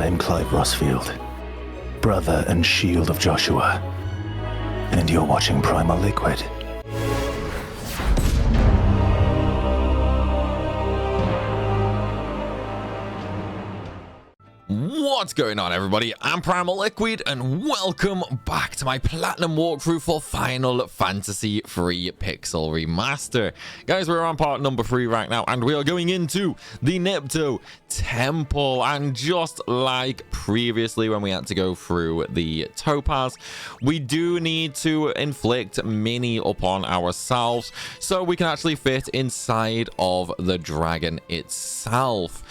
I'm Clive Rossfield, brother and shield of Joshua, and you're watching Primalliquid. What's going on, everybody? I'm Primalliquid, and welcome back to my platinum walkthrough for Final Fantasy III Pixel Remaster. Guys, we're on part number 3 right now, and we are going into the Nipto Temple. And just like previously when we had to go through the Topaz, we do need to inflict mini upon ourselves so we can actually fit inside of the dragon itself.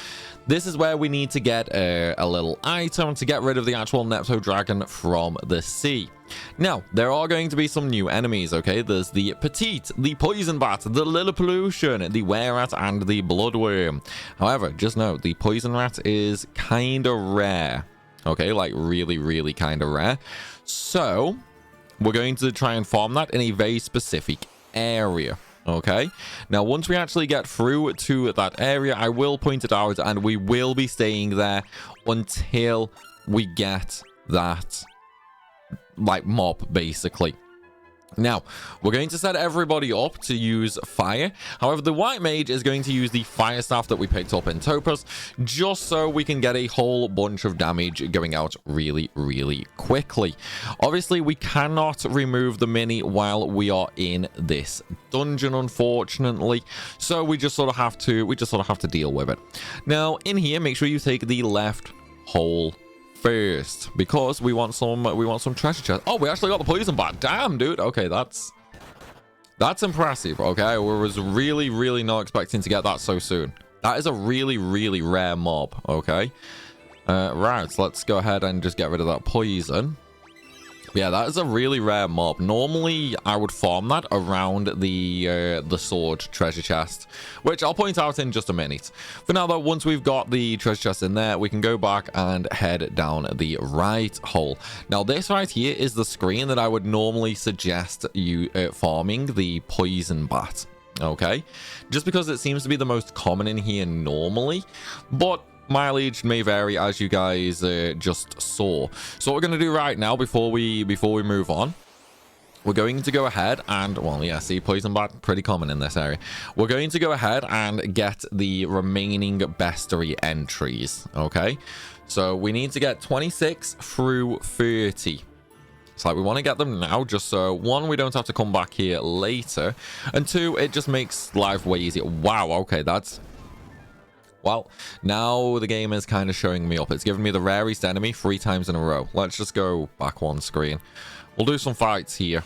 This is where we need to get a little item to get rid of the actual Nipto dragon from the sea. Now, there are going to be some new enemies, okay? There's the Petite, the Poison Bat, the Lillipollution, the Were-Rat, and the Bloodworm. However, just know, the Poison Rat is kind of rare, okay? Like, really kind of rare. So, we're going to try and farm that in a very specific area. Okay, now once we actually get through to that area, I will point it out, and we will be staying there until we get that, like, mob, basically. Now, we're going to set everybody up to use fire. However, the white mage is going to use the fire staff that we picked up in Topaz, just so we can get a whole bunch of damage going out really quickly. Obviously, we cannot remove the mini while we are in this dungeon, unfortunately. So we just sort of have to deal with it. Now, in here, make sure you take the left hole first, because we want some treasure chest. Oh, we actually got the poison bat. Damn, dude. Okay, that's impressive. Okay, I was really not expecting to get that so soon. That is a really rare mob. Okay, right, so let's go ahead and just get rid of that poison. Yeah, that is a really rare mob. Normally, I would farm that around the sword treasure chest, which I'll point out in just a minute. For now, though, once we've got the treasure chest in there, we can go back and head down the right hole. Now, this right here is the screen that I would normally suggest you farming the poison bat. Okay, just because it seems to be the most common in here normally, but mileage may vary, as you guys just saw. So what we're going to do right now, before we move on, we're going to go ahead and, well, yeah, see, poison bat, pretty common in this area. We're going to go ahead and get the remaining bestiary entries, okay? So we need to get 26 through 30. It's like we want to get them now, just so, one, we don't have to come back here later, and two, it just makes life way easier. Wow, okay, that's... Well, now the game is kind of showing me up. It's giving me the rarest enemy 3 times in a row. Let's just go back one screen. We'll do some fights here.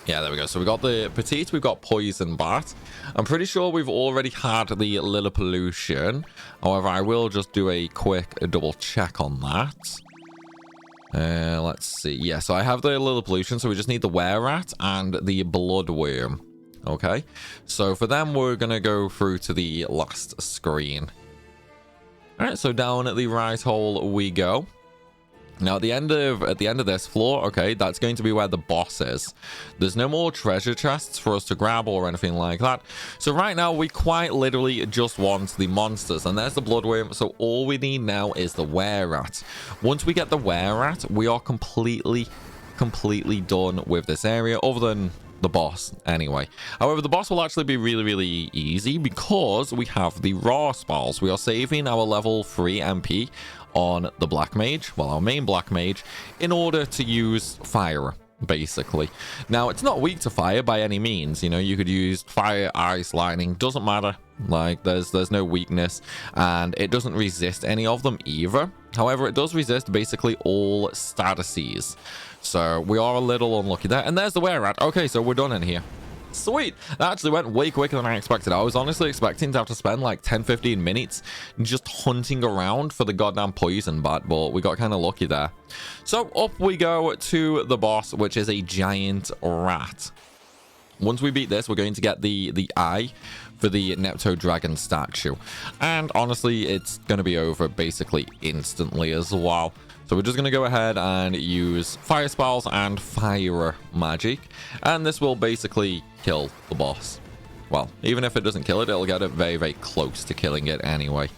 Yeah, there we go. So we got the Petite, we've got Poison Bat. I'm pretty sure we've already had the Lillipollution. However, I will just do a quick double check on that. Let's see. Yeah, so I have the Lillipollution, so we just need the Were-Rat and the Bloodworm. Okay, so for them, we're gonna go through to the last screen. All right, so down at the right hole we go. Now at the end of this floor, okay, that's going to be where the boss is. There's no more treasure chests for us to grab or anything like that. So right now we quite literally just want the monsters, and there's the Bloodworm. So all we need now is the Were-Rat. Once we get the Were-Rat, we are completely done with this area, other than the boss anyway. However, the boss will actually be really easy because we have the raw spells. We are saving our level 3 MP on the black mage, well, our main black mage, in order to use fire, basically. Now, it's not weak to fire by any means. You know, you could use fire, ice, lightning, doesn't matter. Like, there's no weakness, and it doesn't resist any of them either. However, it does resist basically all statuses. So we are a little unlucky there. And there's the Were-Rat. Okay, so we're done in here. Sweet. That actually went way quicker than I expected. I was honestly expecting to have to spend like 10-15 minutes just hunting around for the goddamn poison bat, but we got kind of lucky there. So up we go to the boss, which is a giant rat. Once we beat this, we're going to get the eye for the Nipto dragon statue. And honestly, it's going to be over basically instantly as well. So we're just going to go ahead and use fire spells and fire magic, and this will basically kill the boss. Well, even if it doesn't kill it, it'll get it very close to killing it anyway.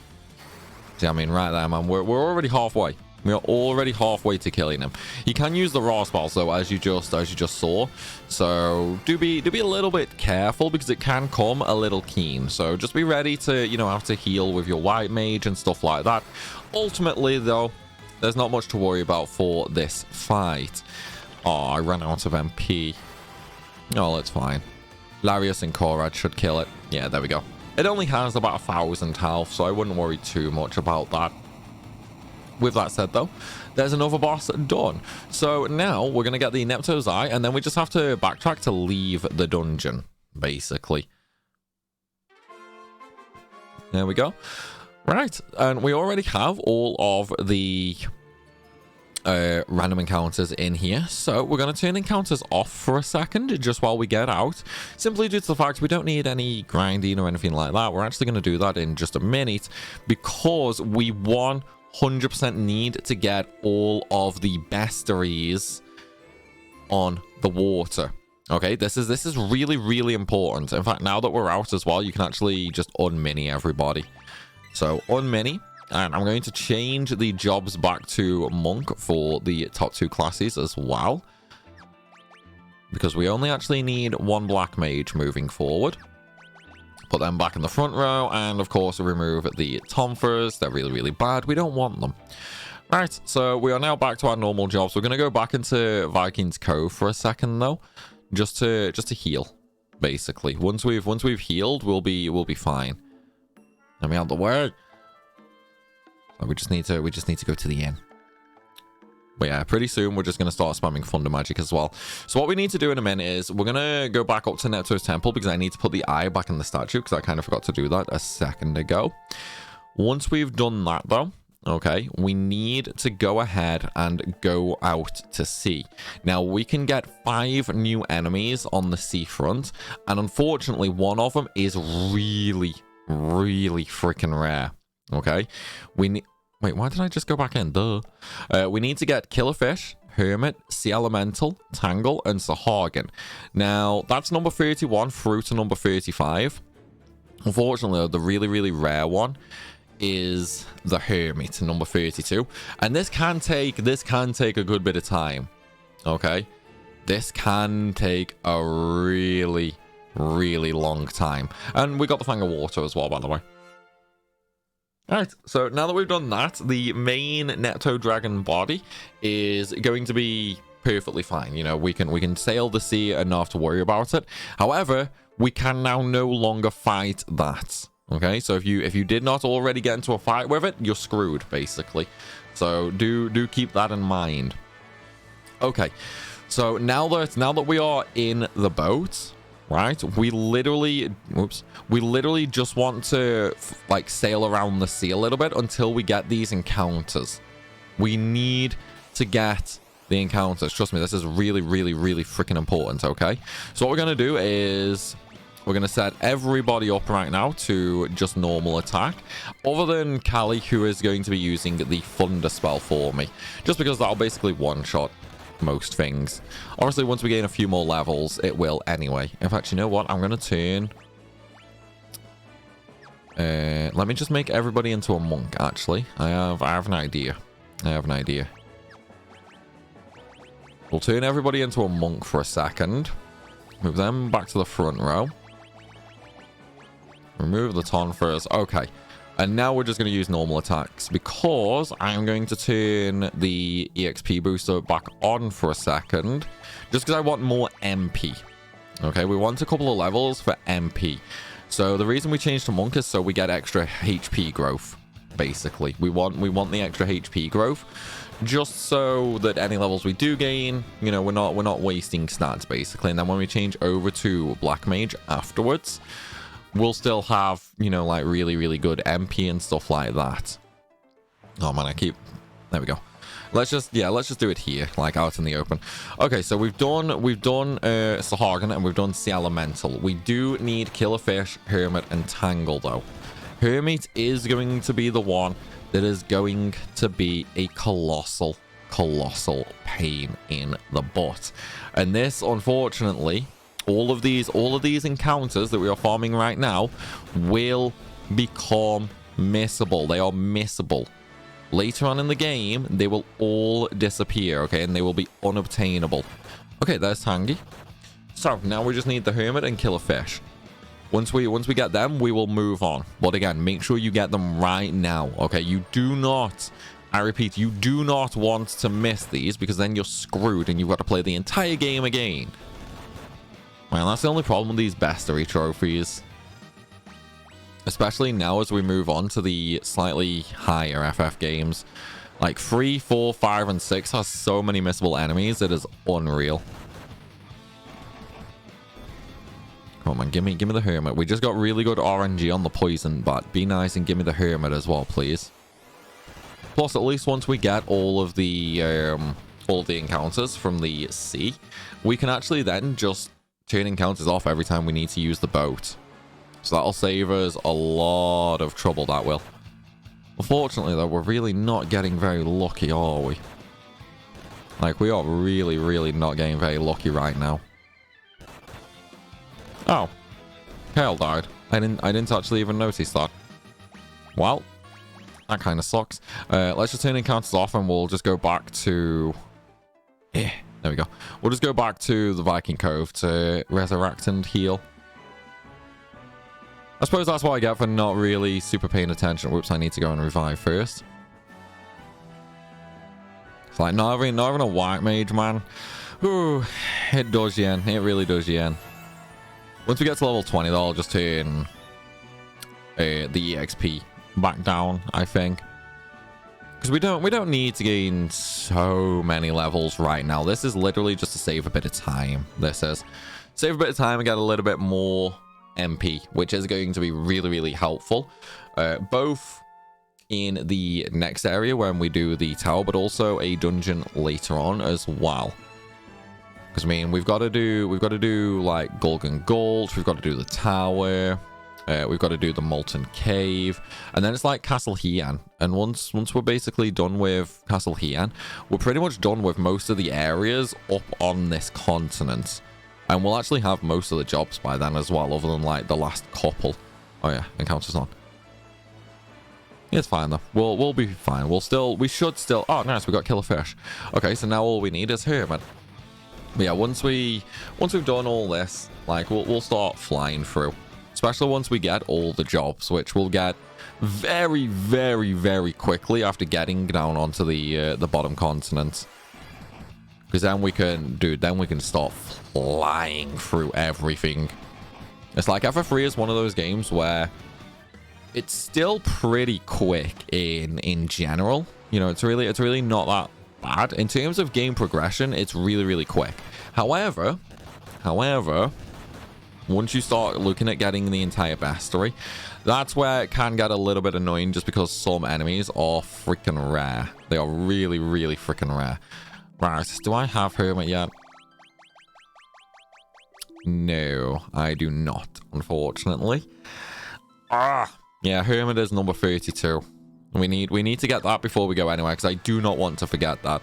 See, I mean, right there, man. We're already halfway. We are already halfway to killing him. You can use the raw spells though, as you just saw. So do be a little bit careful because it can come a little keen. So just be ready to, you know, have to heal with your white mage and stuff like that. Ultimately though, there's not much to worry about for this fight. Oh, I ran out of MP. Oh, that's fine. Larius and Korad should kill it. Yeah, there we go. It only has about 1,000 health, so I wouldn't worry too much about that. With that said though, there's another boss done. So now we're going to get the Nepto's Eye, and then we just have to backtrack to leave the dungeon, basically. There we go. Right, and we already have all of the random encounters in here, so we're going to turn encounters off for a second just while we get out, simply due to the fact we don't need any grinding or anything like that. We're actually going to do that in just a minute because we 100% need to get all of the bestiaries on the water. Okay, this is really important. In fact, now that we're out as well, you can actually just unmini everybody. So unmini. And I'm going to change the jobs back to monk for the top 2 classes as well, because we only actually need 1 black mage moving forward. Put them back in the front row, and of course remove the Tomfers. They're really bad. We don't want them. Right, so we are now back to our normal jobs. We're going to go back into Viking's Cove for a second though, just to heal, basically. Once we've healed, we'll be fine. Let me out the way. We just need to go to the inn. But yeah, pretty soon we're just going to start spamming Thunder Magic as well. So what we need to do in a minute is we're going to go back up to Nepto's Temple because I need to put the eye back in the statue because I kind of forgot to do that a second ago. Once we've done that though, okay, we need to go ahead and go out to sea. Now we can get 5 new enemies on the seafront, and unfortunately one of them is really freaking rare. Okay, we need... Wait, why did I just go back in? Duh. We need to get Killerfish, Hermit, Sea Elemental, Tangle, and Sahagin. Now, that's number 31 through to number 35. Unfortunately, the really rare one is the Hermit, number 32. And this can take a good bit of time. Okay? This can take a really long time. And we got the Fang of Water as well, by the way. Alright, so now that we've done that, the main Nepto Dragon body is going to be perfectly fine. You know, we can sail the sea and not have to worry about it. However, we can now no longer fight that. Okay, so if you did not already get into a fight with it, you're screwed, basically. So do keep that in mind. Okay, so now that we are in the boat, right, we literally just want to like sail around the sea a little bit until we get these encounters. We need to get the encounters. Trust me, this is really freaking important. Okay, so what we're gonna do is we're gonna set everybody up right now to just normal attack, other than Callie, who is going to be using the Thunder spell for me, just because that'll basically one-shot most things. Obviously, once we gain a few more levels, it will anyway. In fact, you know what? I'm gonna turn... let me just make everybody into a monk, actually. I have an idea. We'll turn everybody into a monk for a second. Move them back to the front row. Remove the Tonfers. Okay. And now we're just going to use normal attacks because I'm going to turn the EXP booster back on for a second. Just because I want more MP. Okay, we want a couple of levels for MP. So the reason we changed to Monk is so we get extra HP growth, basically. We want the extra HP growth. Just so that any levels we do gain, you know, we're not wasting stats, basically. And then when we change over to Black Mage afterwards, we'll still have, you know, like really good MP and stuff like that. Oh man, there we go. Let's just do it here, like out in the open. Okay, so we've done Sahagin and we've done Sea Elemental. We do need Killerfish, Hermit, and Tangle though. Hermit is going to be the one that is going to be a colossal pain in the butt. And this, unfortunately, all of these encounters that we are farming right now will become missable. They are missable. Later on in the game, they will all disappear, okay? And they will be unobtainable. Okay, there's Tangy. So, now we just need the Hermit and kill a fish. Once we get them, we will move on. But again, make sure you get them right now, okay? You do not, I repeat, you do not want to miss these, because then you're screwed and you've got to play the entire game again. Well, that's the only problem with these bestiary trophies. Especially now as we move on to the slightly higher FF games. Like 3, 4, 5, and 6 has so many missable enemies. It is unreal. Come on, give me the Hermit. We just got really good RNG on the poison, but be nice and give me the Hermit as well, please. Plus, at least once we get all of the encounters from the sea, we can actually then just turn encounters off every time we need to use the boat. So that'll save us a lot of trouble, that will. Unfortunately, though, we're really not getting very lucky, are we? Like, we are really, really not getting very lucky right now. Oh. Kale died. I didn't actually even notice that. Well, that kind of sucks. Let's just turn encounters off and we'll just go back to... there we go. We'll just go back to the Viking Cove to resurrect and heal. I suppose that's what I get for not really super paying attention. Whoops, I need to go and revive first. It's like not even a white mage, man. Ooh, it does you in. It really does you in. Once we get to level 20, though, I'll just turn the EXP back down, I think. Because we don't need to gain so many levels right now. This is literally just to save a bit of time. This is. Save a bit of time and get a little bit more MP, which is going to be really, really helpful. Both in the next area when we do the tower, but also a dungeon later on as well. Because I mean, we've got to do like Gulgan Gulch, we've got to do the tower, we've got to do the Molten Cave, and then it's like Castle Heian. And once we're basically done with Castle Heian, we're pretty much done with most of the areas up on this continent. And we'll actually have most of the jobs by then as well, other than like the last couple. Oh yeah, encounters on. It's fine though. We'll be fine. We should still. Oh nice, we got killer fish. Okay, so now all we need is Hermit. But yeah, once we've done all this, like we'll start flying through. Especially once we get all the jobs, which we'll get very, very, very quickly after getting down onto the bottom continent. Because then we can start flying through everything. It's like FF3 is one of those games where it's still pretty quick in general. You know, it's really not that bad. In terms of game progression, it's really, really quick. However, once you start looking at getting the entire bestiary, that's where it can get a little bit annoying just because some enemies are freaking rare. They are really, really freaking rare. Right, do I have Hermit yet? No, I do not, unfortunately. Yeah, Hermit is number 32. We need to get that before we go anywhere, because I do not want to forget that.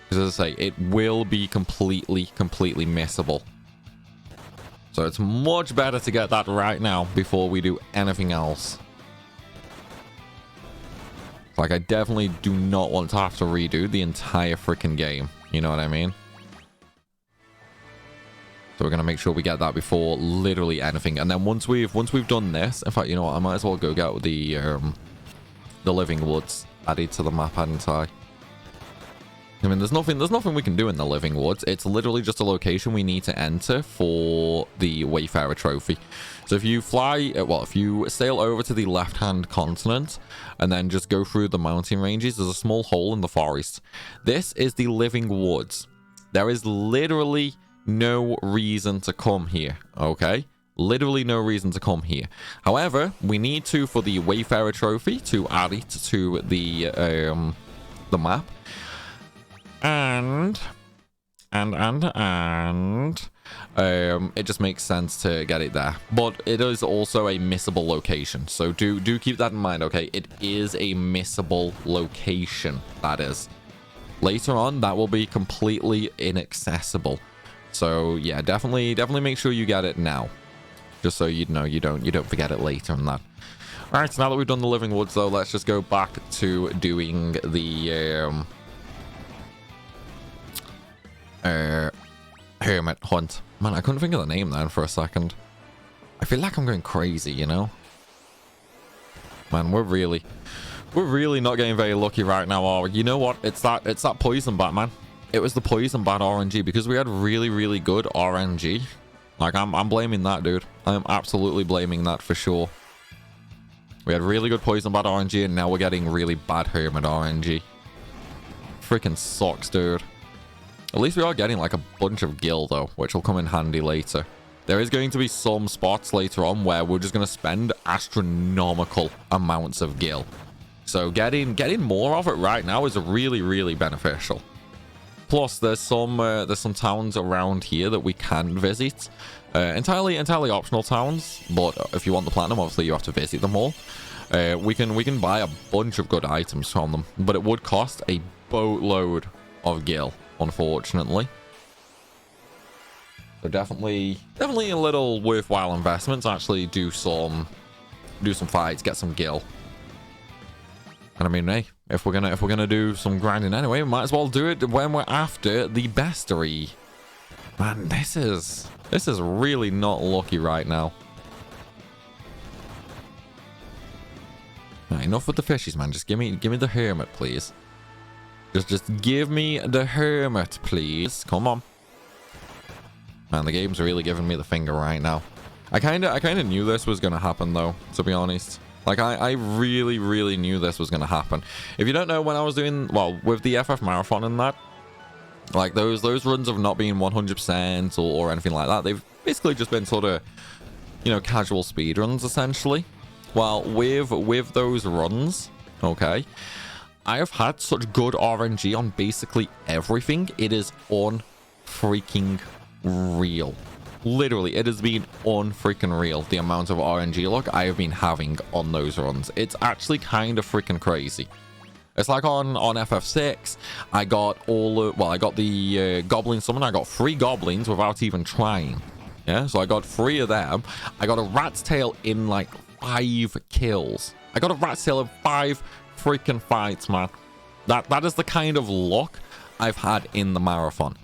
Because as I say, it will be completely missable. So it's much better to get that right now before we do anything else. Like, I definitely do not want to have to redo the entire freaking game. You know what I mean? So we're going to make sure we get that before literally anything. And then once we've done this, in fact, you know what? I might as well go get the Living Woods added to the map, hadn't I? I mean, there's nothing we can do in the Living Woods. It's literally just a location we need to enter for the Wayfarer trophy. So if you if you sail over to the left-hand continent and then just go through the mountain ranges, there's a small hole in the forest. This is the Living Woods. There is literally no reason to come here, okay? Literally no reason to come here. However, we need to, for the Wayfarer trophy, to add it to the map. And it just makes sense to get it there. But it is also a missable location, so do keep that in mind, okay? It is a missable location, that is. Later on, that will be completely inaccessible. So yeah, definitely make sure you get it now, just so you know you don't forget it later and that. Right, so now that we've done the living woods, though, let's just go back to doing the hermit hunt. Man, I couldn't think of the name then for a second. I feel like I'm going crazy, you know? Man, we're really not getting very lucky right now, are we? You know what? It's that poison bat, man. It was the poison bat RNG because we had really good RNG. Like, I'm blaming that, dude. I'm absolutely blaming that for sure. We had really good poison bat RNG, and now we're getting really bad hermit RNG. Freaking sucks, dude. At least we are getting like a bunch of gil, though, which will come in handy later. There is going to be some spots later on where we're just going to spend astronomical amounts of gil. So getting more of it right now is really beneficial. Plus, there's some towns around here that we can visit. Entirely optional towns, but if you want the platinum, obviously you have to visit them all. We can buy a bunch of good items from them, but it would cost a boatload of gil, unfortunately. So definitely a little worthwhile investment to actually do some fights, get some gil. And I mean, hey, if we're gonna do some grinding anyway, we might as well do it when we're after the bestiary. Man, this is really not lucky right now. Right, enough with the fishies, man. Just give me the hermit, please. Just give me the hermit, please. Come on. Man, the game's really giving me the finger right now. I kinda knew this was gonna happen, though, to be honest. Like, I really knew this was gonna happen. If you don't know, when I was doing, well, with the FF Marathon and that, like, those runs have not been 100% or anything like that. They've basically just been sort of, you know, casual speed runs, essentially. Well, with those runs, okay, I have had such good RNG on basically everything. It is unfreaking real. Literally, it has been unfreaking real, the amount of RNG luck I have been having on those runs. It's actually kind of freaking crazy. It's like on FF6, I got I got the goblin summon. I got 3 goblins without even trying. Yeah, so I got 3 of them. I got a rat's tail in like 5 kills. I got a rat's tail in 5 freaking fights, man. That is the kind of luck I've had in the marathon.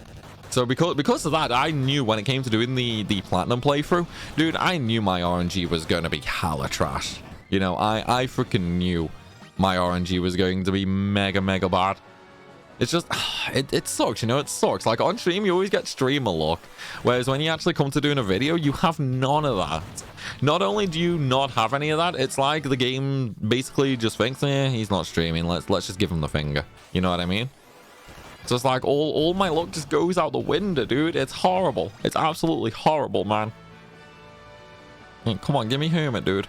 So because of that, I knew when it came to doing the platinum playthrough, dude, I knew my RNG was going to be hella trash. You know, I freaking knew my RNG was going to be mega bad. It's just, it sucks, you know, it sucks. Like, on stream, you always get streamer luck. Whereas when you actually come to doing a video, you have none of that. Not only do you not have any of that, it's like the game basically just thinks, he's not streaming, let's just give him the finger. You know what I mean? So it's like all my luck just goes out the window, dude. It's horrible. It's absolutely horrible, man. Hey, come on, give me hermit, dude.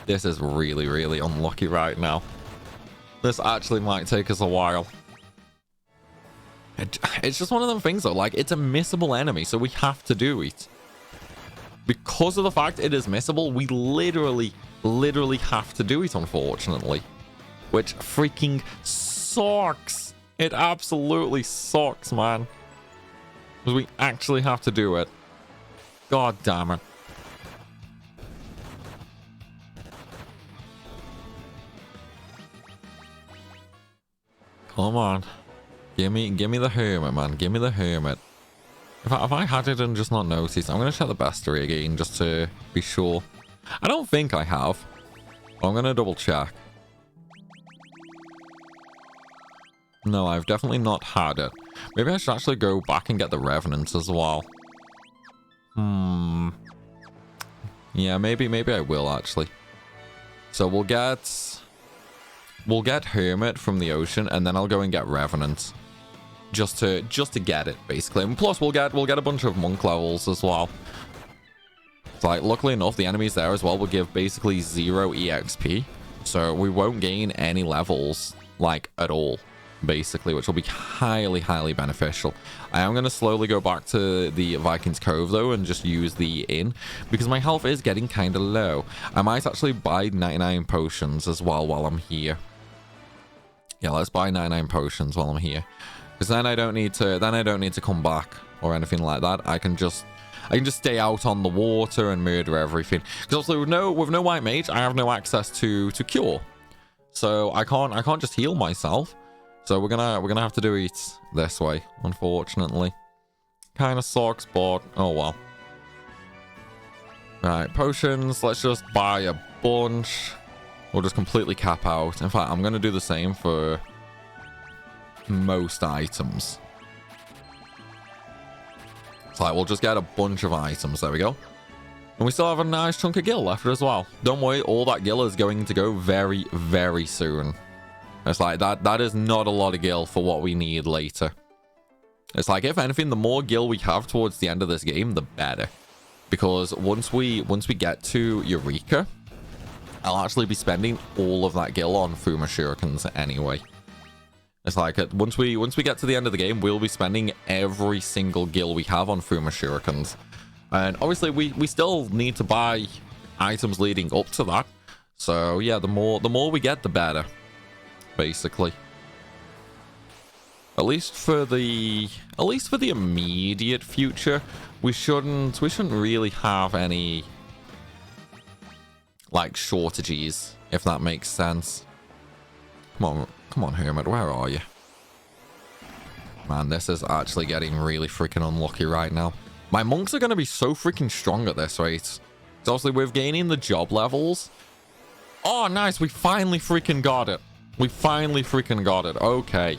This is really unlucky right now. This actually might take us a while. It's just one of them things, though. Like, it's a missable enemy, so we have to do it. Because of the fact it is missable, we literally have to do it, unfortunately. Which freaking sucks. It absolutely sucks, man. Because we actually have to do it. God damn it. Come on. Give me the hermit, man. Give me the hermit. If I had it and just not noticed, I'm going to check the bestiary again just to be sure. I don't think I have. I'm going to double check. No, I've definitely not had it. Maybe I should actually go back and get the revenants as well. Yeah, maybe I will actually. So we'll get hermit from the ocean, and then I'll go and get revenants. Just to get it, basically. And plus we'll get a bunch of monk levels as well. It's like, luckily enough, the enemies there as well will give basically 0 EXP. So we won't gain any levels, like, at all, basically, which will be highly beneficial. I am going to slowly go back to the Vikings Cove, though, and just use the inn, because my health is getting kind of low. I might actually buy 99 potions as well while I'm here. Yeah, let's buy 99 potions while I'm here. Because then I don't need to come back or anything like that. I can just I can just stay out on the water and murder everything. Because also with no white mage, I have no access to cure. So I can't just heal myself. So we're gonna have to do it this way, unfortunately. Kind of sucks, but oh well. Right, potions. Let's just buy a bunch. We'll just completely cap out. In fact, I'm gonna do the same for most items. So we'll just get a bunch of items. There we go. And we still have a nice chunk of gil left as well. Don't worry, all that gil is going to go very, very soon. It's like that is not a lot of gil for what we need later. It's like, if anything, the more gil we have towards the end of this game, the better. Because once we get to Eureka, I'll actually be spending all of that gil on Fuma Shurikens anyway. It's like, once we get to the end of the game, we'll be spending every single gil we have on Fuma Shurikens. And obviously, we still need to buy items leading up to that. So yeah, the more we get, the better, basically. At least for the immediate future, we shouldn't really have any like shortages, if that makes sense. Come on, Hermit, where are you? Man, this is actually getting really freaking unlucky right now. My monks are going to be so freaking strong at this rate. So obviously, we're gaining the job levels. Oh, nice. We finally freaking got it. We finally freaking got it. Okay.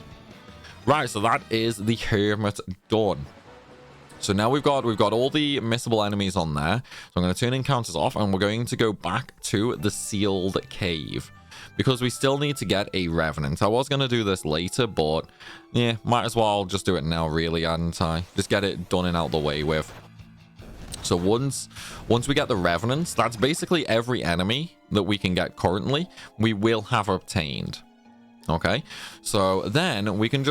Right, so that is the Hermit done. So now we've got all the missable enemies on there. So I'm going to turn encounters off, and we're going to go back to the sealed cave. Because we still need to get a Revenant. I was going to do this later, but yeah, might as well just do it now, really, hadn't I? Just get it done and out the way with. So once we get the Revenants, that's basically every enemy that we can get currently, we will have obtained. Okay, so then we can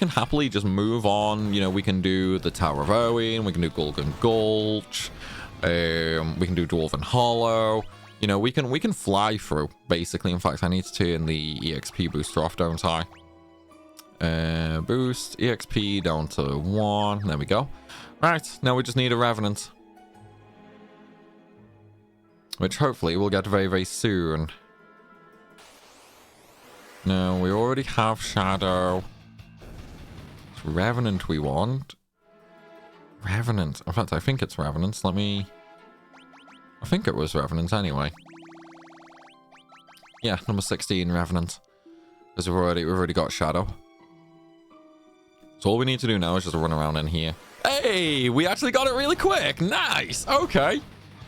happily just move on. You know, we can do the Tower of Owen, we can do Golden Gulch, we can do Dwarven Hollow. You know, we can fly through, basically. In fact, I need to turn the EXP booster off, don't I? Boost EXP down to 1. There we go. Right, now we just need a Revenant, which hopefully we'll get very, very soon. No, we already have Shadow. It's Revenant we want. Revenant. In fact, I think it's Revenant. I think it was Revenant anyway. Yeah, number 16, Revenant. Because we've already got Shadow. So all we need to do now is just run around in here. Hey, we actually got it really quick. Nice. Okay.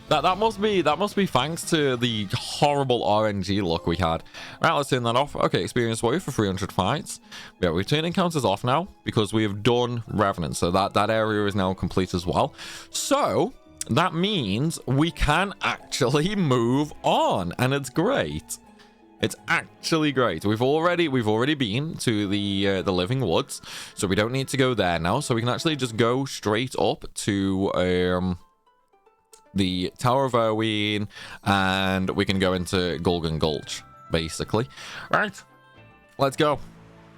That must be thanks to the horrible RNG luck we had. Right, let's turn that off. Okay, experience warrior for 300 fights. Yeah, we've turned encounters off now because we have done Revenant. So that area is now complete as well. So that means we can actually move on, and it's great. It's actually great. We've already been to the Living Woods, so we don't need to go there now. So we can actually just go straight up to the Tower of Owen, and we can go into Golden Gulch, basically. Right, let's go.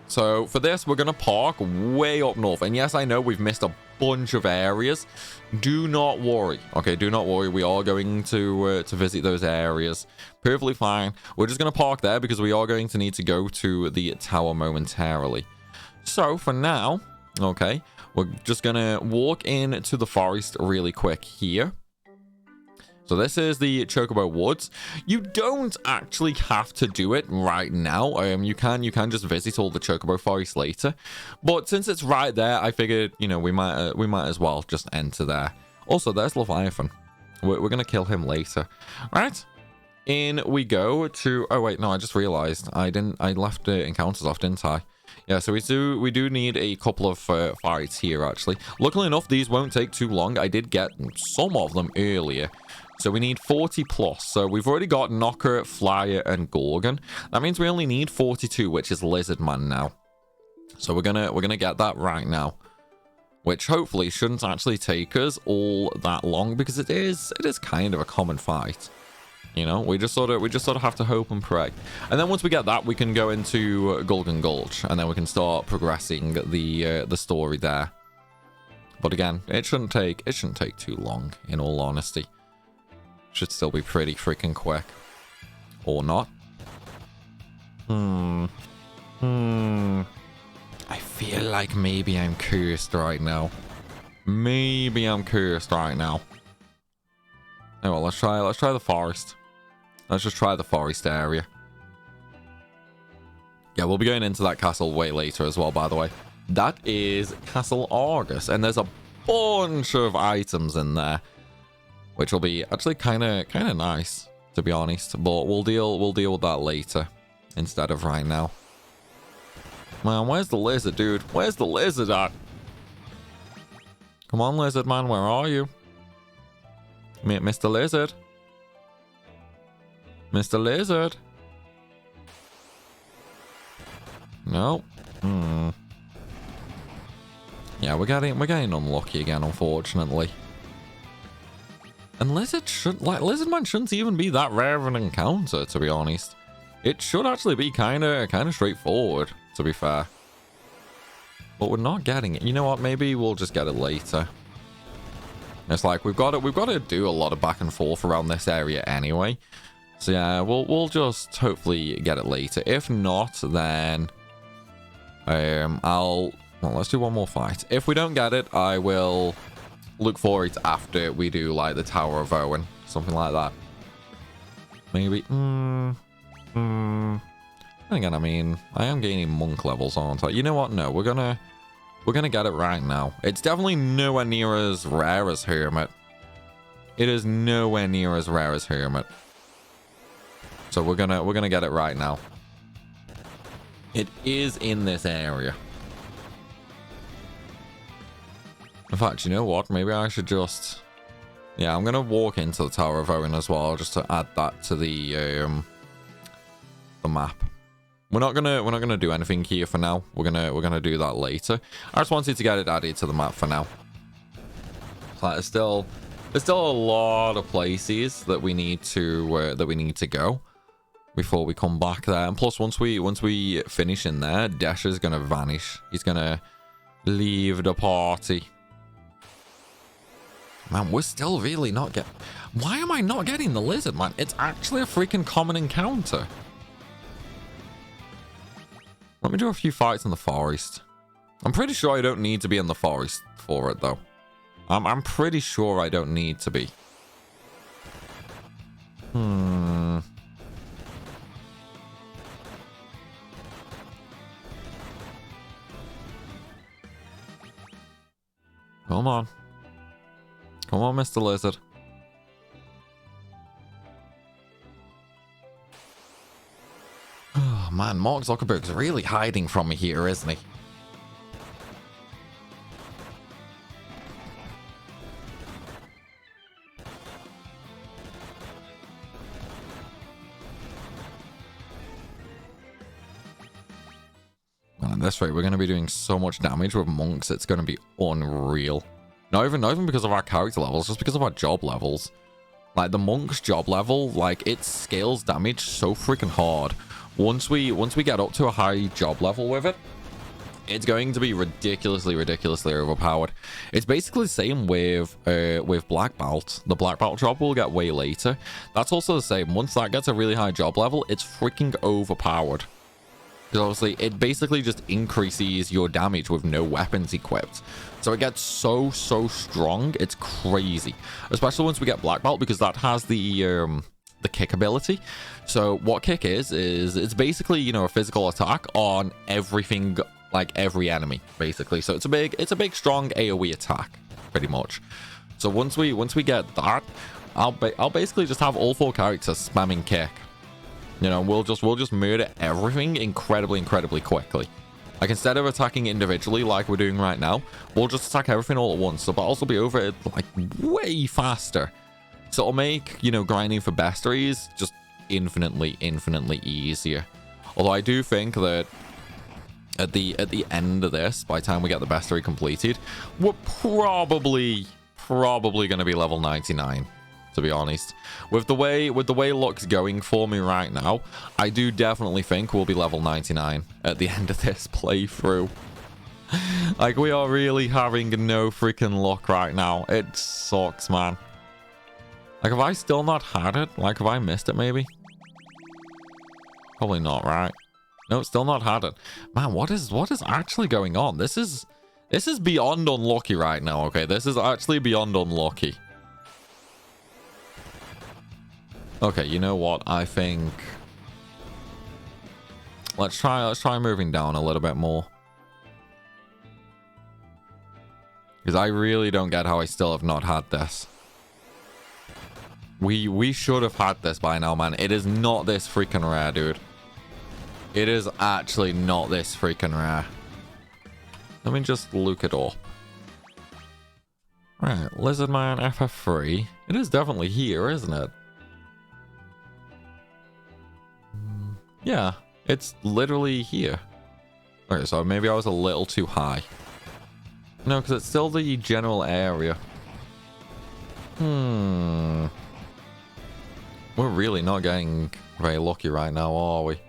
So for this, we're going to park way up north. And yes, I know we've missed a bunch of areas. Do not worry. Okay, do not worry. We are going to visit those areas. Perfectly fine. We're just going to park there because we are going to need to go to the tower momentarily. So for now, okay, we're just going to walk into the forest really quick here. So this is the Chocobo Woods. You don't actually have to do it right now. You can just visit all the Chocobo forests later. But since it's right there, I figured, you know, we might as well just enter there. Also, there's Leviathan. We're gonna kill him later. Right? In we go to. Oh wait, no, I just realized I left the encounters off, didn't I? Yeah, so we do need a couple of fights here actually. Luckily enough, these won't take too long. I did get some of them earlier. So we need 40 plus. So we've already got Knocker, Flyer, and Gorgon. That means we only need 42, which is Lizardman now. So we're gonna get that right now, which hopefully shouldn't actually take us all that long because it is kind of a common fight. You know, we just sort of have to hope and pray. And then once we get that, we can go into Golden Gulch, and then we can start progressing the story there. But again, it shouldn't take too long, in all honesty. Should still be pretty freaking quick. Or not. I feel like maybe I'm cursed right now. Maybe I'm cursed right now. Oh well, let's try the forest. Let's just try the forest area. Yeah, we'll be going into that castle way later as well, by the way. That is Castle Argus, and there's a bunch of items in there, which will be actually kind of nice, to be honest. But we'll deal with that later instead of right now. Man, where's the lizard, dude? Where's the lizard at? Come on, lizard man, where are you? Mr. Lizard? Mr. Lizard? No. Yeah, we're getting unlucky again, unfortunately. And lizard man shouldn't even be that rare of an encounter, to be honest. It should actually be kind of straightforward, to be fair. But we're not getting it. You know what? Maybe we'll just get it later. It's like we've got to do a lot of back and forth around this area anyway. So yeah, we'll just hopefully get it later. If not, then well, let's do one more fight. If we don't get it, I will look for it after we do like the Tower of Owen, something like that. Maybe. Again, I mean, I am gaining monk levels, aren't I? You know what? No, we're gonna get it right now. It's definitely nowhere near as rare as Hermit. It is nowhere near as rare as Hermit. So we're gonna get it right now. It is in this area. In fact, you know what? Maybe I should just... Yeah, I'm gonna walk into the Tower of Owen as well, just to add that to the map. We're not gonna do anything here for now. We're gonna do that later. I just wanted to get it added to the map for now. Like, there's still a lot of places that we need to go before we come back there. And plus, once we finish in there, Desha's gonna vanish. He's gonna leave the party. Man, we're still really not getting... Why am I not getting the lizard, man? It's actually a freaking common encounter. Let me do a few fights in the forest. I'm pretty sure I don't need to be in the forest for it, though. I'm pretty sure I don't need to be. Come on. Come on, Mr. Lizard. Oh, man, Mark Zuckerberg's really hiding from me here, isn't he? And at this rate, we're going to be doing so much damage with monks, it's going to be unreal. Not even because of our character levels, just because of our job levels. Like, the monk's job level, like, it scales damage so freaking hard. Once we get up to a high job level with it, it's going to be ridiculously overpowered. It's basically the same with Black Belt. The Black Belt job we'll get way later. That's also the same. Once that gets a really high job level, it's freaking overpowered. Because obviously, it basically just increases your damage with no weapons equipped. So it gets so strong, it's crazy. Especially once we get Black Belt, because that has the kick ability. So what kick is it's basically, you know, a physical attack on everything, like every enemy, basically. So it's a big strong AoE attack, pretty much. So once we get that, I'll basically just have all 4 characters spamming kick. You know, we'll just murder everything incredibly quickly. Like, instead of attacking individually like we're doing right now, we'll just attack everything all at once. So battles will be over, like, way faster. So it'll make, you know, grinding for bestiaries just infinitely easier. Although I do think that at the end of this, by the time we get the bestiary completed, we're probably going to be level 99. To be honest, with the way luck's going for me right now, I do definitely think we'll be level 99 at the end of this playthrough. Like, we are really having no freaking luck right now. It sucks, man. Like, have I still not had it? Like, have I missed it, maybe? Probably not, right? No, still not had it. Man, what is actually going on? This is beyond unlucky right now, okay? This is actually beyond unlucky. Okay, you know what? I think... Let's try moving down a little bit more. Because I really don't get how I still have not had this. We should have had this by now, man. It is not this freaking rare, dude. It is actually not this freaking rare. Let me just look it up. Right, Lizardman FF3. It is definitely here, isn't it? Yeah, it's literally here. Okay, so maybe I was a little too high. No, because it's still the general area. We're really not getting very lucky right now, are we?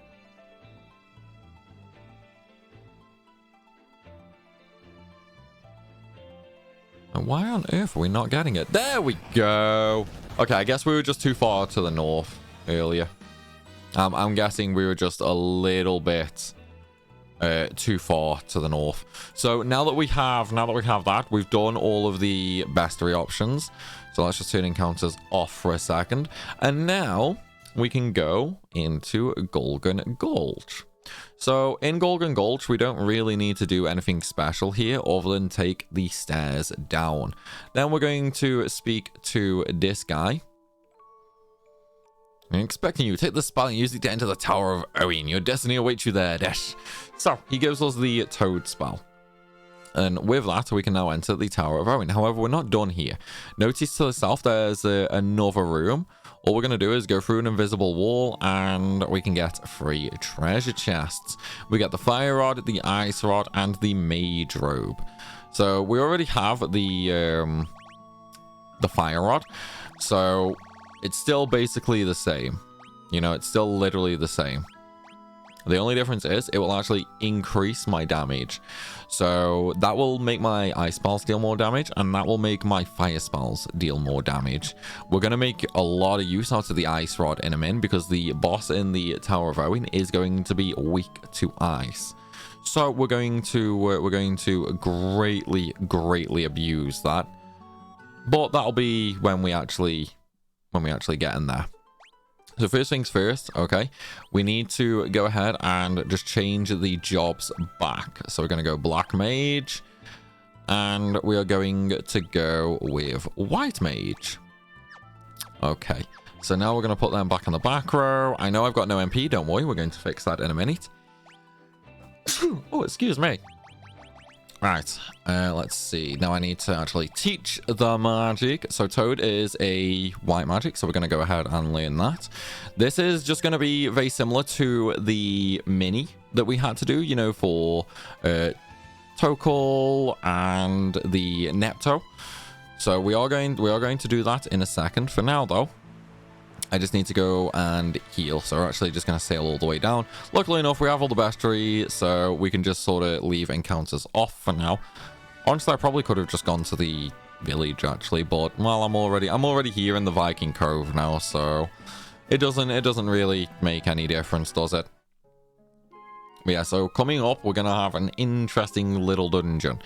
And why on earth are we not getting it? There we go. Okay, I guess we were just too far to the north earlier. I'm guessing we were just a little bit too far to the north. So now that we have that, we've done all of the bestiary options. So let's just turn encounters off for a second. And now we can go into Golgan Gulch. So in Golgan Gulch, we don't really need to do anything special here other than take the stairs down. Then we're going to speak to this guy. I'm expecting you. Take the spell and use it to enter the Tower of Owen. Your destiny awaits you there, Dash. So, he gives us the Toad spell. And with that, we can now enter the Tower of Owen. However, we're not done here. Notice to the south, there's another room. All we're going to do is go through an invisible wall, and we can get 3 treasure chests. We get the Fire Rod, the Ice Rod, and the Mage Robe. So, we already have the Fire Rod. So... it's still basically the same. You know, it's still literally the same. The only difference is it will actually increase my damage. So that will make my ice spells deal more damage, and that will make my fire spells deal more damage. We're going to make a lot of use out of the ice rod in a minute, because the boss in the Tower of Owen is going to be weak to ice. So we're going to greatly abuse that. But that'll be when we actually get in there. So first things first, okay, we need to go ahead and just change the jobs back. So we're going to go Black Mage, and we are going to go with White Mage. Okay, so now we're going to put them back in the back row. I know I've got no MP, don't worry, we're going to fix that in a minute. Oh, excuse me. Right, let's see. Now I need to actually teach the magic. So Toad is a white magic, so we're going to go ahead and learn that. This is just going to be very similar to the mini that we had to do, you know, for Tokal and the Nepto. So we are going to do that in a second. For now, though, I just need to go and heal. So we're actually just going to sail all the way down. Luckily enough, we have all the bestiary, so we can just sort of leave encounters off for now. Honestly, I probably could have just gone to the village, actually, but, well, I'm already here in the Viking Cove now, so it doesn't really make any difference, does it? But yeah, so coming up, we're going to have an interesting little dungeon.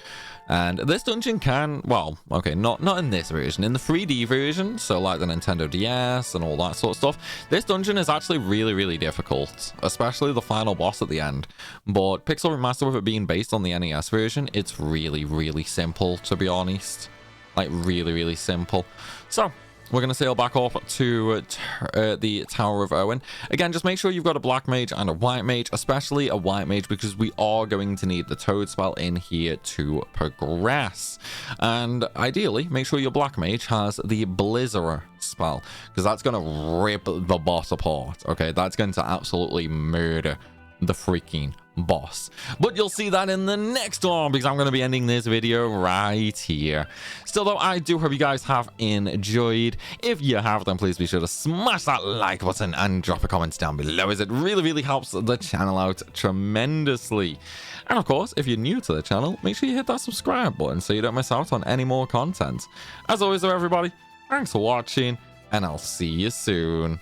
And this dungeon can, well, okay, not in this version. In the 3D version, so like the Nintendo DS and all that sort of stuff, this dungeon is actually really difficult, especially the final boss at the end. But Pixel Remaster, with it being based on the NES version, it's really simple, to be honest. Like, really simple. So we're going to sail back up to the Tower of Owen. Again, just make sure you've got a Black Mage and a White Mage, especially a White Mage, because we are going to need the Toad spell in here to progress. And ideally, make sure your Black Mage has the Blizzer spell, because that's going to rip the boss apart, okay? That's going to absolutely murder the freaking boss. But you'll see that in the next one, because I'm going to be ending this video right here. Still though, I do hope you guys have enjoyed. If you have, then please be sure to smash that like button and drop a comment down below, as it really helps the channel out tremendously. And of course, if you're new to the channel, make sure you hit that subscribe button so you don't miss out on any more content. As always though, everybody, thanks for watching, and I'll see you soon.